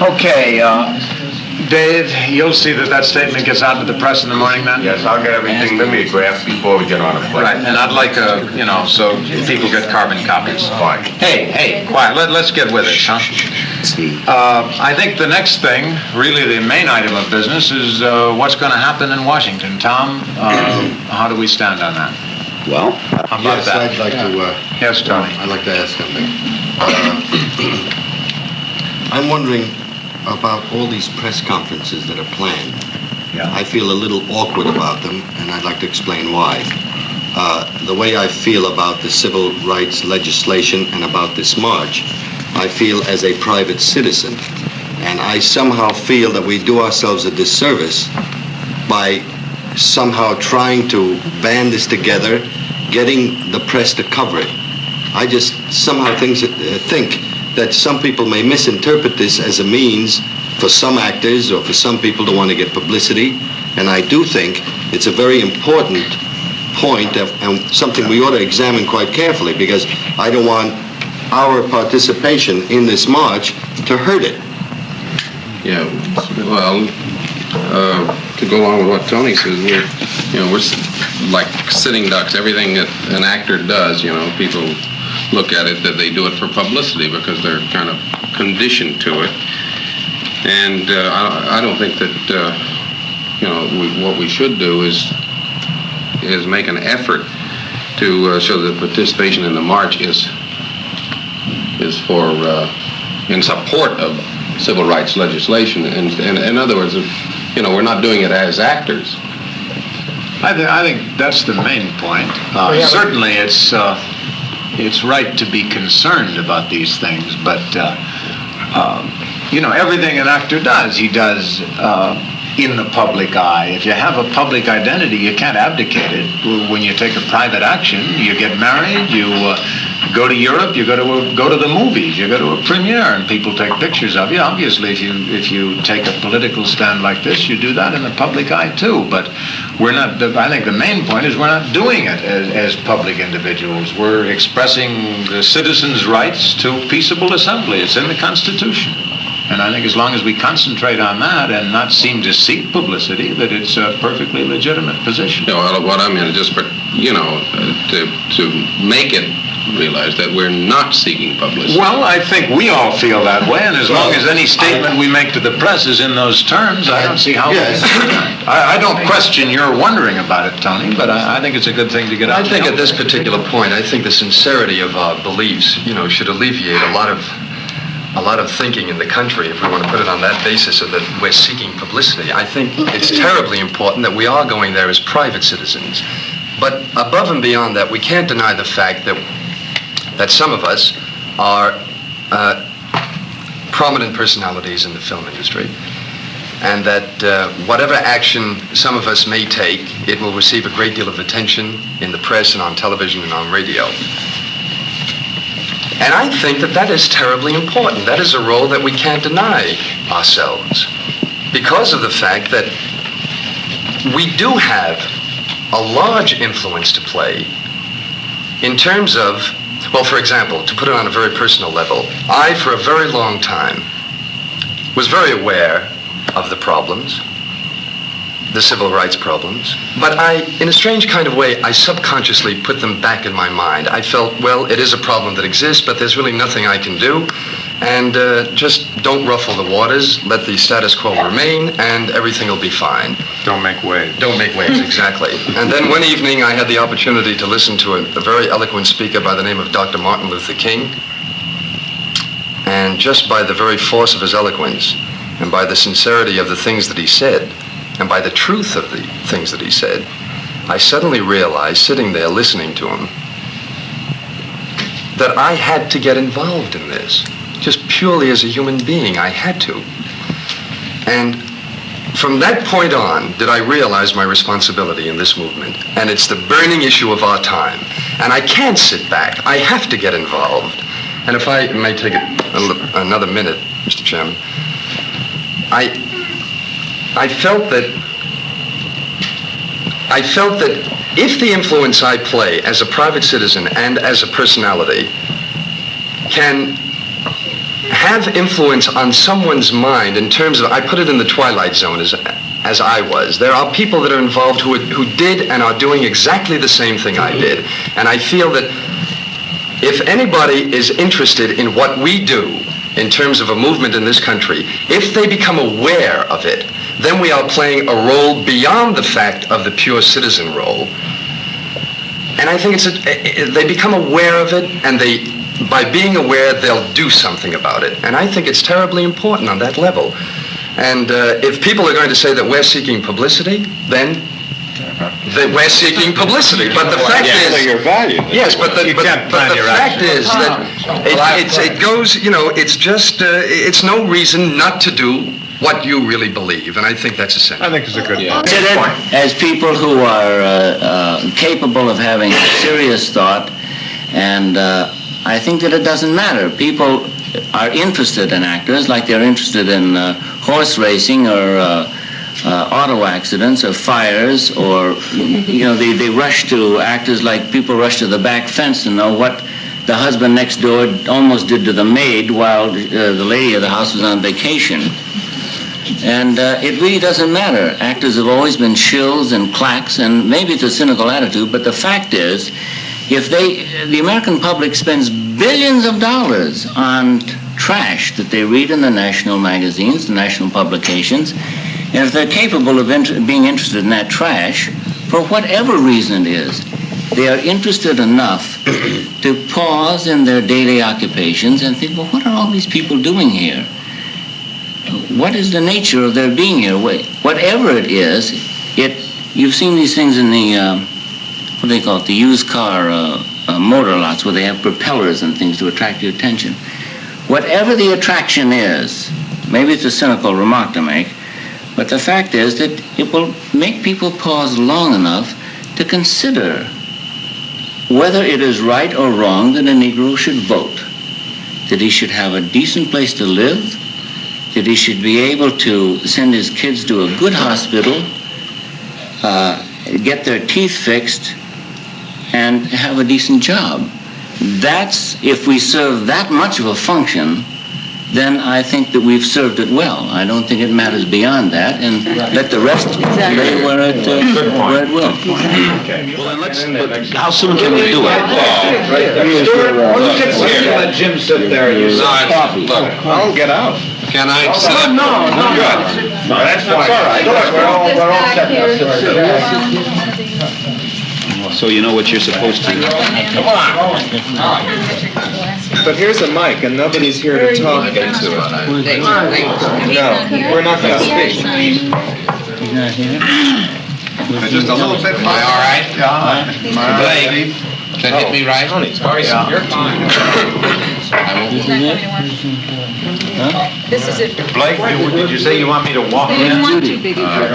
Okay, Dave, you'll see that statement gets out to the press in the morning then? Yes, I'll get everything mimeographed before we get on a plane. Right, and I'd like so people get carbon copies. Fine. Hey, quiet, let's get with it, huh? I think the next thing, really the main item of business, is what's going to happen in Washington. Tom, how do we stand on that? Well, How about that? I'd like to... Yes, Tony. I'd like to ask something. I'm wondering about all these press conferences that are planned. Yeah. I feel a little awkward about them, and I'd like to explain why. The way I feel about the civil rights legislation and about this march, I feel as a private citizen. And I somehow feel that we do ourselves a disservice by somehow trying to band this together, getting the press to cover it. I just somehow think that some people may misinterpret this as a means for some actors or for some people to want to get publicity. And I do think it's a very important point and something we ought to examine quite carefully, because I don't want our participation in this march to hurt it. Yeah, well, to go along with what Tony says, we're like sitting ducks. Everything that an actor does, people look at it that they do it for publicity because they're kind of conditioned to it. And I don't think that what we should do is make an effort to show that participation in the march is for in support of civil rights legislation. And in other words, we're not doing it as actors. I think that's the main point. Certainly, it's right to be concerned about these things, but everything an actor does, he does in the public eye. If you have a public identity, you can't abdicate it. When you take a private action, you get married, you go to Europe, you go to the movies, you go to a premiere, and people take pictures of you. Obviously, if you take a political stand like this, you do that in the public eye too. But we're not. I think the main point is we're not doing it as public individuals. We're expressing the citizens' rights to peaceable assembly. It's in the Constitution. And I think as long as we concentrate on that and not seem to seek publicity, that it's a perfectly legitimate position. What I mean is just, to make it realize that we're not seeking publicity. Well, I think we all feel that way, and as long as any statement we make to the press is in those terms, I don't see how we can do that. I don't question your wondering about it, Tony, but I think it's a good thing to get out. I think at this particular point, I think the sincerity of our beliefs, should alleviate a lot of thinking in the country, if we want to put it on that basis of that we're seeking publicity. I think it's terribly important that we are going there as private citizens. But above and beyond that, we can't deny the fact that some of us are prominent personalities in the film industry, and that whatever action some of us may take, it will receive a great deal of attention in the press and on television and on radio. And I think that is terribly important. That is a role that we can't deny ourselves, because of the fact that we do have a large influence to play in terms of, well, for example, to put it on a very personal level, I, for a very long time, was very aware of the problems, the civil rights problems, but in a strange kind of way, I subconsciously put them back in my mind. I felt, well, it is a problem that exists, but there's really nothing I can do, and just don't ruffle the waters, let the status quo remain, and everything will be fine. Don't make waves. Don't make waves, exactly. And then one evening, I had the opportunity to listen to a very eloquent speaker by the name of Dr. Martin Luther King, and just by the very force of his eloquence, and by the sincerity of the things that he said, and by the truth of the things that he said, I suddenly realized, sitting there listening to him, that I had to get involved in this. Just purely as a human being, I had to. And from that point on, did I realize my responsibility in this movement. And it's the burning issue of our time. And I can't sit back. I have to get involved. And if I may take another minute, Mr. Chairman, I felt that if the influence I play as a private citizen and as a personality can have influence on someone's mind in terms of, I put it in the twilight zone as I was. There are people that are involved who did and are doing exactly the same thing I did. And I feel that if anybody is interested in what we do in terms of a movement in this country, if they become aware of it, then we are playing a role beyond the fact of the pure citizen role. And I think they become aware of it, and by being aware, they'll do something about it. And I think it's terribly important on that level. And if people are going to say that we're seeking publicity, then we're seeking publicity. But the fact is, your value. yes, but the fact is that it goes, it's just, it's no reason not to do what you really believe, and I think that's essential. I think it's a good point. Considered as people who are capable of having serious thought, and I think that it doesn't matter. People are interested in actors like they're interested in horse racing or auto accidents or fires, or they rush to actors like people rush to the back fence to know what the husband next door almost did to the maid while the lady of the house was on vacation. And it really doesn't matter. Actors have always been shills and clacks, and maybe it's a cynical attitude, but the fact is, if the American public spends billions of dollars on trash that they read in the national magazines, the national publications, and if they're capable of being interested in that trash, for whatever reason it is, they are interested enough to pause in their daily occupations and think, well, what are all these people doing here? What is the nature of their being here? Whatever it is, you've seen these things in the, what do they call it, the used car motor lots where they have propellers and things to attract your attention. Whatever the attraction is, maybe it's a cynical remark to make, but the fact is that it will make people pause long enough to consider whether it is right or wrong that a Negro should vote, that he should have a decent place to live, that he should be able to send his kids to a good hospital, get their teeth fixed, and have a decent job. That's, if we serve that much of a function, then I think that we've served it well. I don't think it matters beyond that, and let the rest lay where it will. Okay. Well, then let's, how soon can we do it? Let Jim sit there and you coffee. I'll get out. Can I sit up? No, good. No, that's fine. That's all right. We're all set. So you know what you're supposed to do. Come on. But here's a mic, and nobody's here to talk into it. No, we're not going to speak. He's not here. Just a little bit. Am I all right? Yeah. Blake, that hit me right? Yeah. You're fine. This is it. Blake, did you say you want me to walk They didn't in? want to, baby. All right,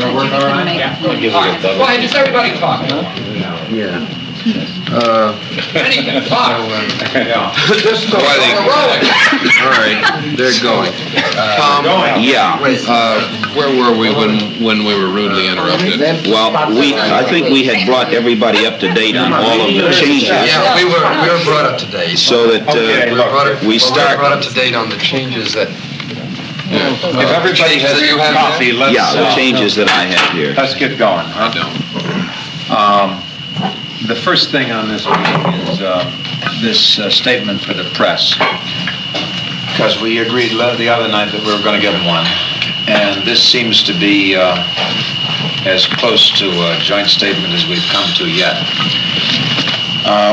go ahead, just everybody talk. Yeah. Anything, talk. All right, they're going. Tom, Yeah. where were we when we were rudely interrupted? Well, I think we had brought everybody up to date on all of the changes. Yeah, we were brought up to date. So that we We start. were brought up to date on the changes that. If everybody has coffee, let's... Yeah, the changes that I have here. Let's get going. I don't. The first thing on this meeting is this statement for the press. Because we agreed the other night that we were going to give them one. And this seems to be as close to a joint statement as we've come to yet.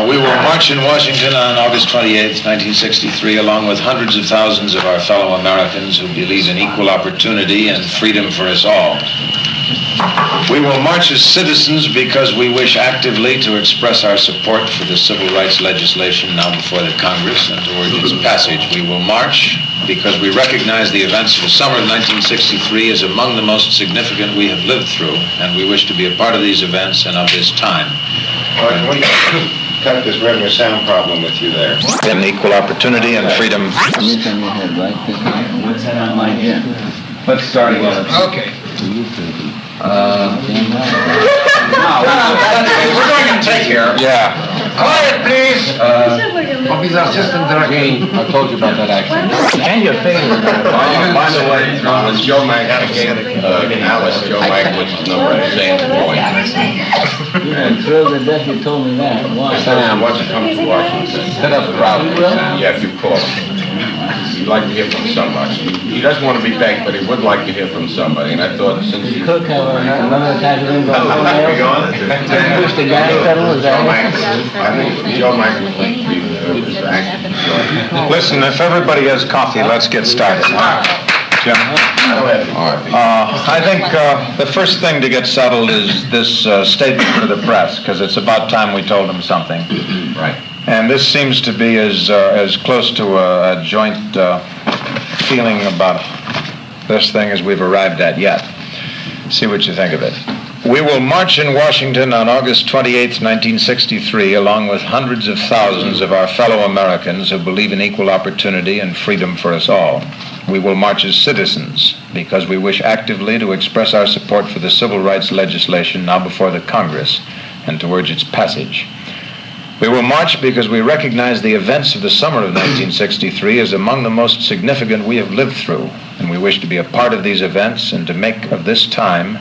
We will march in Washington on August 28th, 1963, along with hundreds of thousands of our fellow Americans who believe in equal opportunity and freedom for us all. We will march as citizens because we wish actively to express our support for the civil rights legislation now before the Congress and to urge its passage. We will march because we recognize the events of the summer of 1963 as among the most significant we have lived through, and we wish to be a part of these events and of this time. All right, we cut this regular sound problem with you there. And equal opportunity and freedom. It's on your head, right? What's that on my head? Let's start again. Okay. We're going to take care. Yeah. Quiet, please. He's our assistant director. I told you about that accident. And your favorite. By the way, when Joe Mack gave Alice Joe Mack number at Sam's Point. I'm thrilled to death you told me that. Why? Sam wants to come to Washington. Set up Ralph. Yeah, if you call him. He'd like to hear from somebody. He doesn't want to be begged, but he would like to hear from somebody. And I thought since he... Cook have another type of involvement. Mr. Guy Federal, is that I think Joe Mack would like to be his action. Listen, if everybody has coffee, let's get started. Jim? I think the first thing to get settled is this statement for the press, because it's about time we told them something. Right. And this seems to be as close to a joint feeling about this thing as we've arrived at yet. See what you think of it. We will march in Washington on August 28th, 1963, along with hundreds of thousands of our fellow Americans who believe in equal opportunity and freedom for us all. We will march as citizens because we wish actively to express our support for the civil rights legislation now before the Congress and to urge its passage. We will march because we recognize the events of the summer of 1963 as among the most significant we have lived through, and we wish to be a part of these events and to make of this time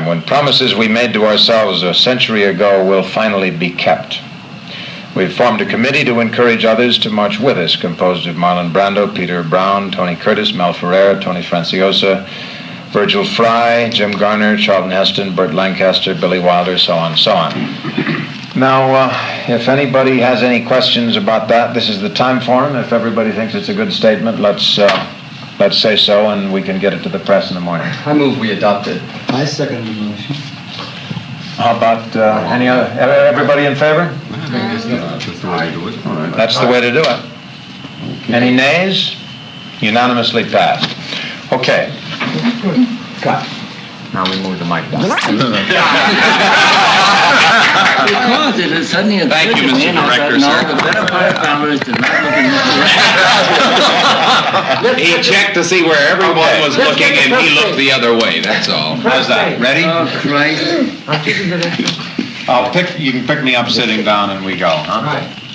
when promises we made to ourselves a century ago will finally be kept. We've formed a committee to encourage others to march with us, composed of Marlon Brando, Peter Brown, Tony Curtis, Mel Ferrer, Tony Franciosa, Virgil Fry, Jim Garner, Charlton Heston, Burt Lancaster, Billy Wilder, so on and so on. Now, if anybody has any questions about that, this is the time for them. If everybody thinks it's a good statement, let's say so, and we can get it to the press in the morning. I move we adopt it. I second the motion. How about any other? Everybody in favor? That's the way to do it. Any nays? Unanimously passed. Okay. Cut. Now we move the mic down. Because it is suddenly a Thank you, Mr. Director, no, sir. the better part of Congress did not look at He checked to see where everyone was looking, and he looked the other way, that's all. How's that? Ready? Oh, Christ. You can pick me up sitting down and we go, huh?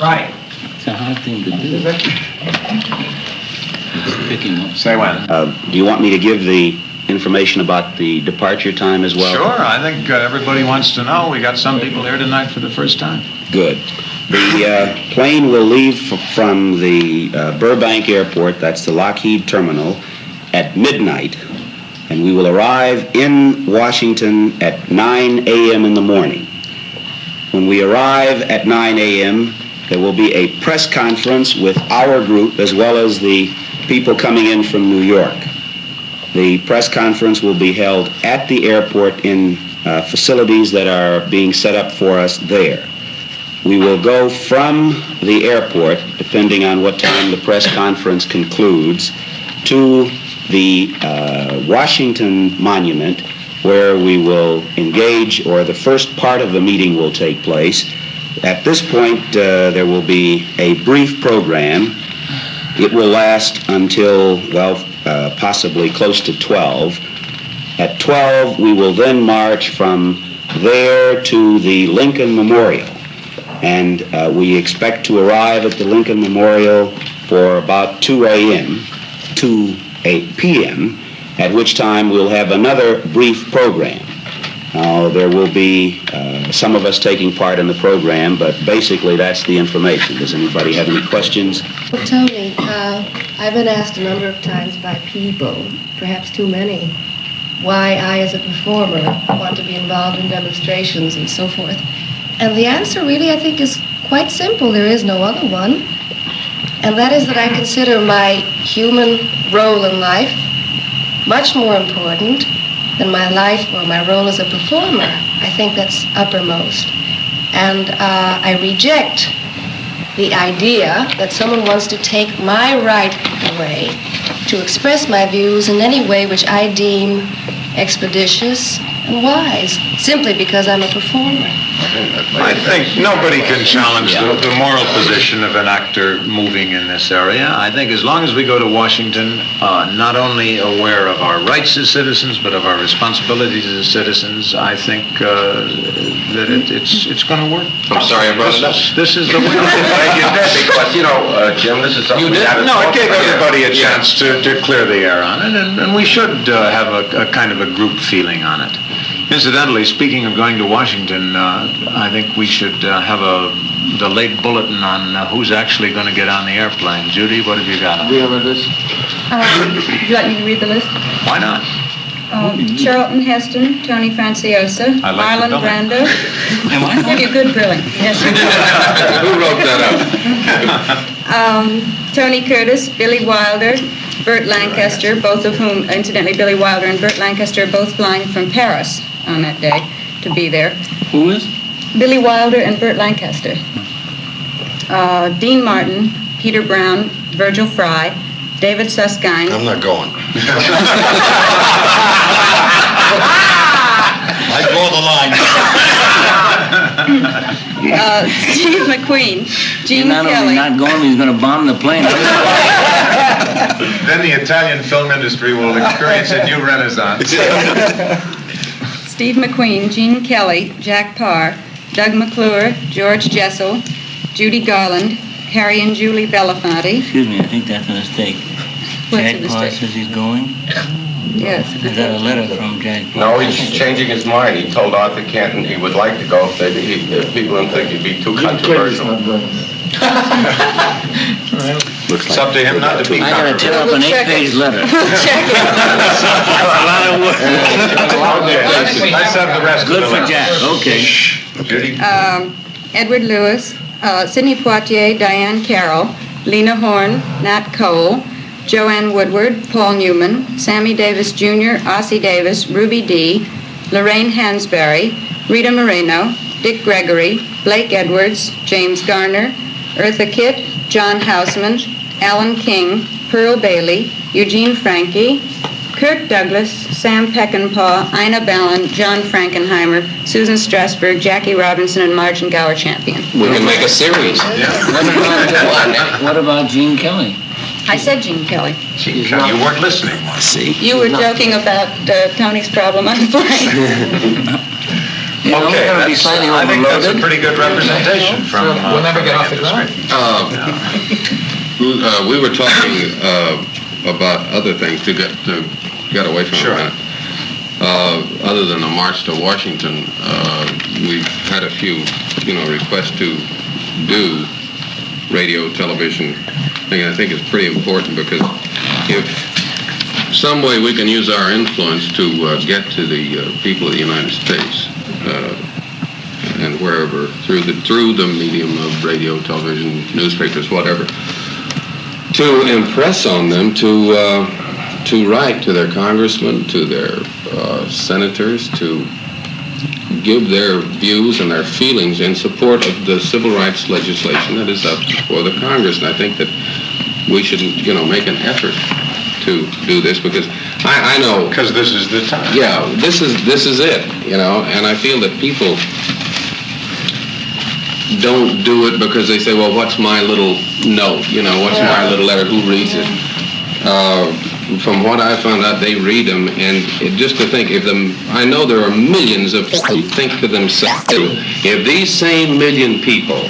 Right. It's a hard thing to do. Pick him up. Say when. Do you want me to give the information about the departure time as well? Sure, I think everybody wants to know. We got some people here tonight for the first time. Good. The plane will leave from the Burbank Airport, that's the Lockheed Terminal, at midnight, and we will arrive in Washington at 9 a.m. in the morning. When we arrive at 9 a.m., there will be a press conference with our group as well as the people coming in from New York. The press conference will be held at the airport in facilities that are being set up for us there. We will go from the airport, depending on what time the press conference concludes, to the Washington Monument, where we will engage, or the first part of the meeting will take place. At this point, there will be a brief program. It will last until, possibly close to 12. At 12, we will then march from there to the Lincoln Memorial. And we expect to arrive at the Lincoln Memorial for about 2 a.m., 2 p.m., at which time we'll have another brief program. Now, there will be some of us taking part in the program, but basically that's the information. Does anybody have any questions? Well, Tony, I've been asked a number of times by people, perhaps too many, why I, as a performer, want to be involved in demonstrations and so forth. And the answer really, I think, is quite simple. There is no other one. And that is that I consider my human role in life much more important than my life or my role as a performer. I think that's uppermost. And I reject the idea that someone wants to take my right away to express my views in any way which I deem expeditious, and wise, simply because I'm a performer. I think nobody can challenge the moral position of an actor moving in this area. I think as long as we go to Washington, not only aware of our rights as citizens, but of our responsibilities as citizens, I think that it's going to work. I'm sorry I brought it up. This is the way. You did, because, Jim, this is something we had to No, talk it gave about. everybody a Yeah. chance to clear the air on it, and we should have a kind of a group feeling on it. Incidentally, speaking of going to Washington, I think we should have the late bulletin on who's actually going to get on the airplane. Judy, what have you got on? We have a list. Would you like me to read the list? Why not? Charlton Heston, Tony Franciosa, I like Marlon the billing. Brando. Give you good billing. Yes. Who wrote that up? Tony Curtis, Billy Wilder, Burt Lancaster, both of whom, incidentally, Billy Wilder and Burt Lancaster are both flying from Paris on that day to be there. Who is? Billy Wilder and Burt Lancaster. Dean Martin, Peter Brown, Virgil Fry, David Susskind. I'm not going. I draw the line. Steve McQueen, Gene He's not only Kelly. not going, he's going to bomb the plane. Then the Italian film industry will experience a new renaissance. Steve McQueen, Gene Kelly, Jack Parr, Doug McClure, George Jessel, Judy Garland, Harry and Julie Belafonte. Excuse me, I think that's a mistake. What's Jack a Parr mistake? says he's going. Yes. Is that a letter from Jack Parr? No, he's changing his mind. He told Arthur Canton he would like to go if people didn't think he'd be too controversial. It's up to him not to be I got to tear up an 8-page letter. Check it. That's a lot of work. Let's have the rest Good of the for list. Jack. Okay. Judy? Edward Lewis, Sidney Poitier, Diane Carroll, Lena Horne, Nat Cole, Joanne Woodward, Paul Newman, Sammy Davis Jr., Ossie Davis, Ruby Dee, Lorraine Hansberry, Rita Moreno, Dick Gregory, Blake Edwards, James Garner, Eartha Kitt, John Houseman, Alan King, Pearl Bailey, Eugene Franke, Kirk Douglas, Sam Peckinpah, Ina Balin, John Frankenheimer, Susan Strasberg, Jackie Robinson, and Martin Gower Champion. We can make a series. What about Gene Kelly? I said Gene Kelly. You weren't listening. I see. You were joking about Tony's problem on the plane. You know, we're going to be slightly I think that's a overloaded. pretty good representation from. We'll never get off the ground. We were talking about other things to get away from that. Other than a march to Washington, we've had a few, requests to do radio, television. I think it's pretty important because if some way we can use our influence to get to the people of the United States and wherever through the medium of radio, television, newspapers, whatever, to impress on them to write to their congressmen, to their senators, to give their views and their feelings in support of the civil rights legislation that is up for the Congress. And I think that we should, make an effort to do this because I know... Because this is the time. Yeah, this is it, and I feel that people don't do it because they say, well, what's my little note, what's my little letter, who reads it? From what I found out, they read them, and just to think, I know there are millions of people who think to themselves, if these same million people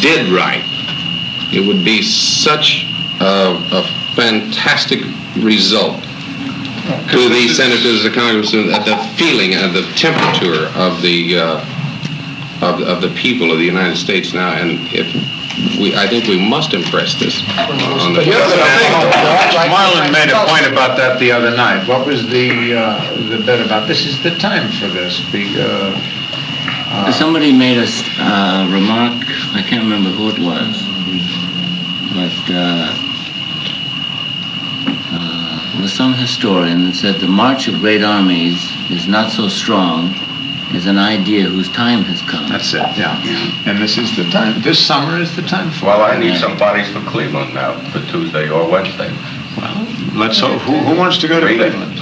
did write, it would be such a fantastic result to the senators, the congressmen, the feeling and the temperature of the people of the United States now, and I think we must impress this on the. Marlon made a point about that the other night. What was the bit about? This is the time for this. Somebody made a remark, I can't remember who it was, but it was some historian that said the march of great armies is not so strong as an idea whose time has come. That's it, yeah. And this is the time. This summer is the time for it. Well, I need some bodies for Cleveland now, for Tuesday or Wednesday. Well, Let's hope. Who wants to go to Cleveland?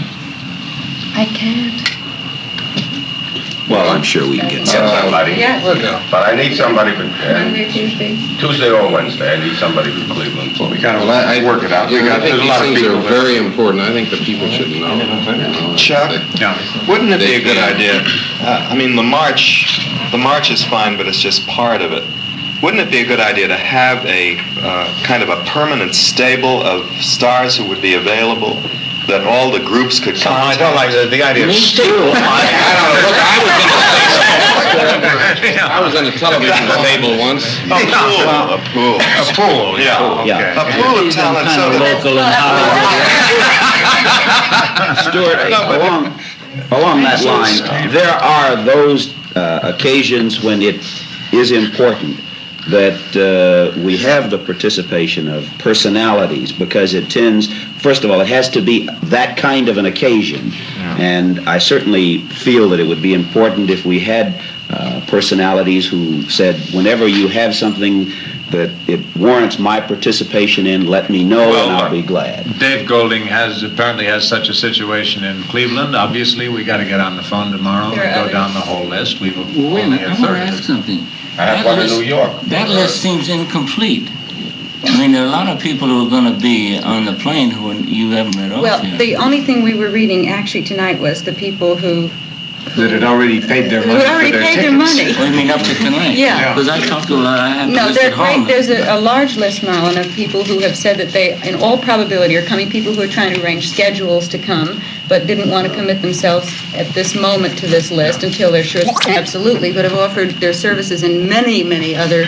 I can't. Well, I'm sure we can get somebody. Yeah. We'll go. But I need somebody for Monday, Tuesday. Tuesday or Wednesday. I need somebody for Cleveland. Well, we gotta work it out. I think There's a these lot of things people are very important. I think the people should know. Chuck, Yeah. wouldn't it be a good idea? I mean, the march is fine, but it's just part of it. Wouldn't it be a good idea to have a kind of a permanent stable of stars who would be available, that all the groups could come? I don't like the idea of stable. I was in a television stable once. A pool, yeah. Yeah. A pool of talent, so that Local and Stuart, along that line, there are those occasions when it is important that we have the participation of personalities, because it tends, first of all, it has to be that kind of an occasion. And I certainly feel that it would be important if we had personalities who said, whenever you have something that it warrants my participation in, let me know, and I'll be glad. Dave Golding apparently has such a situation in Cleveland. Obviously, we got to get on the phone tomorrow and go down the whole list. We've Wait a only minute, a I want to third. ask something. I have one in New York. That list seems incomplete. I mean, there are a lot of people who are going to be on the plane who you haven't read off Well, yet. the only thing we were reading actually tonight was the people who That had already paid their who money had already for their paid their tickets. money. What do you mean up to tonight? Yeah. Because I talked to a lot, I have No, listed home. there's a large list, Marlon, of people who have said that they, in all probability, are coming, people who are trying to arrange schedules to come, but didn't want to commit themselves at this moment to this list until they're sure, absolutely, but have offered their services in many, many other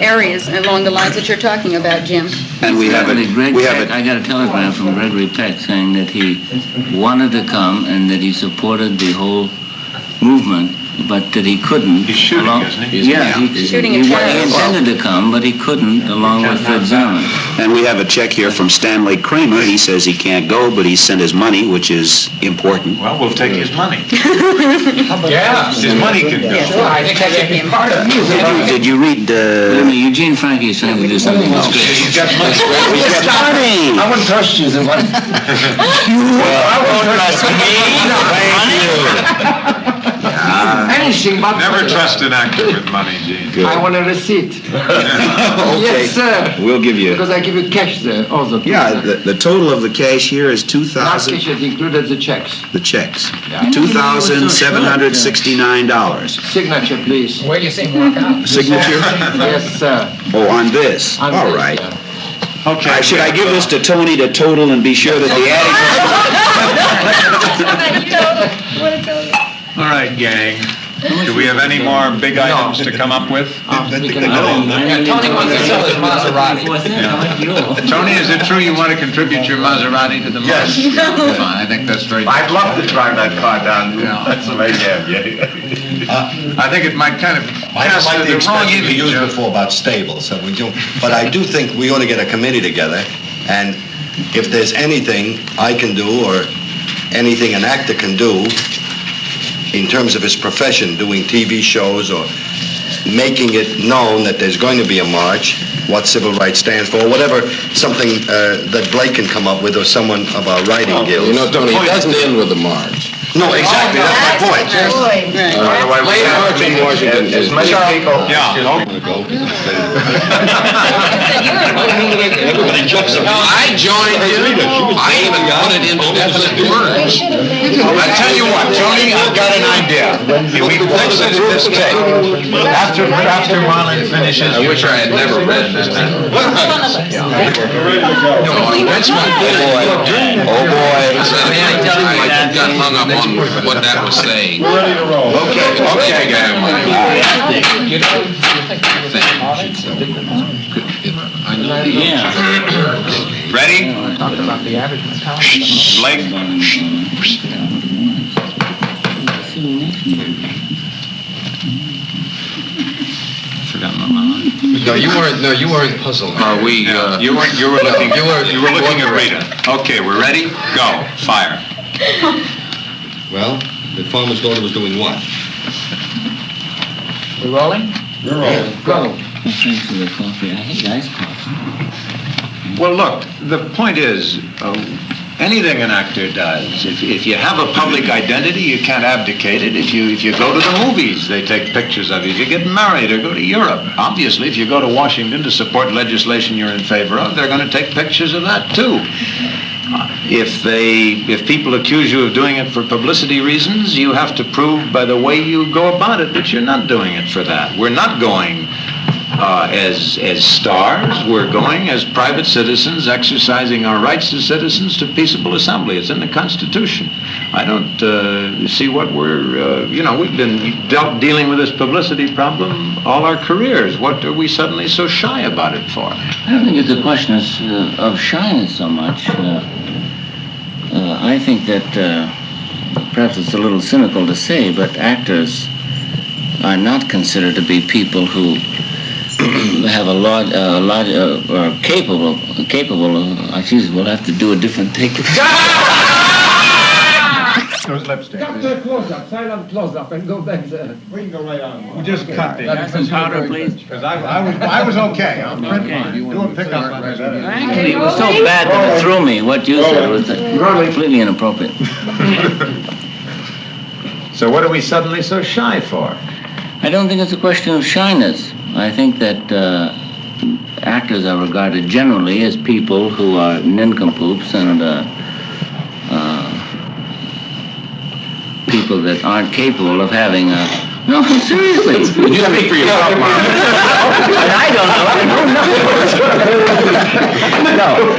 areas along the lines that you're talking about, Jim. And we have I got a telegram from Gregory Peck saying that he wanted to come and that he supported the whole movement, but that he couldn't. He's shooting, isn't he? Yeah, He's shooting he at terrorists. intended to come, but he couldn't, along with Fred Zimmerman. And we have a check here from Stanley Kramer. He says he can't go, but he sent his money, which is important. Well, we'll take his money. Yeah, his money can go. Yes, I think that should be part of Did you read Wait a minute, Eugene Frankie is trying to do something. He's got money. He's got money! I wouldn't trust you. I won't trust me. Anything but Never trust an actor with money, Gene. I want a receipt. Okay. Yes, sir. We'll give you. Because I give you cash there also. Yeah, the total of the cash here is Not 2,000. cash, it included the checks. The checks. Yeah. $2,769. Signature, please. Where do you see walk out? Signature? Yes, sir. Oh, on this. On All this, right. sir. Okay. Should I give this to Tony to total and be sure that the attic... All right, gang. Do we have any more big items to come up with? Tony wants to sell his Maserati. Tony, is it true you want to contribute your Maserati to the march? Yes. Fine, I think that's very... I'd love to drive that car down to Yeah. Pennsylvania. I think it might kind of I don't cast like the the wrong expression we image used of... before about stable, so we do. But I do think we ought to get a committee together, and if there's anything I can do or anything an actor can do in terms of his profession, doing TV shows or making it known that there's going to be a march, what civil rights stands for, whatever, something that Blake can come up with or someone of our writing guilds. You know, Tony, it doesn't end with a march. No, exactly, that's my point. By the way, we have in Washington as many people. Yeah. Everybody jumps up. I joined you. I even put it into definite words. I tell you what, Tony, I've got an idea. If we fix it at this tape, after Marlon finishes... I wish I had never read that. That's my Oh, boy. I got hung up on what that was saying. Okay, gang. I know. Yeah. Ready? Talking about the average mentality. Blake? Forgot my mind. No, you weren't puzzled. Are we? You were looking at Rita. Okay, we're ready? Go. Fire. Well, the farmer's daughter was doing what? We rolling? You're rolling. Go. Thanks for the coffee. I hate iced coffee. Well, look, the point is, anything an actor does. If you have a public identity, you can't abdicate it. If you go to the movies, they take pictures of you. If you get married or go to Europe, obviously, if you go to Washington to support legislation you're in favor of, they're going to take pictures of that too. If people accuse you of doing it for publicity reasons, you have to prove by the way you go about it that you're not doing it for that. We're not going as stars. We're going as private citizens, exercising our rights as citizens to peaceable assembly. It's in the Constitution. I don't see what we're, we've been dealing with this publicity problem all our careers. What are we suddenly so shy about it for? I don't think it's a question of shyness so much. I think that perhaps it's a little cynical to say, but actors are not considered to be people who have or capable of, we'll have to do a different take. Those lipstick. Cut the close-up, silent close-up, and go back there. We can go right on. We just cut it. Got some powder, please. Because I was okay. I'm doing pickup on it. Actually, it was so bad that it threw me. What you said was completely inappropriate. So what are we suddenly so shy for? I don't think it's a question of shyness. I think that actors are regarded generally as people who are nincompoops and people that aren't capable of having a... No, seriously. You speak for yourself, Marlon. I don't know.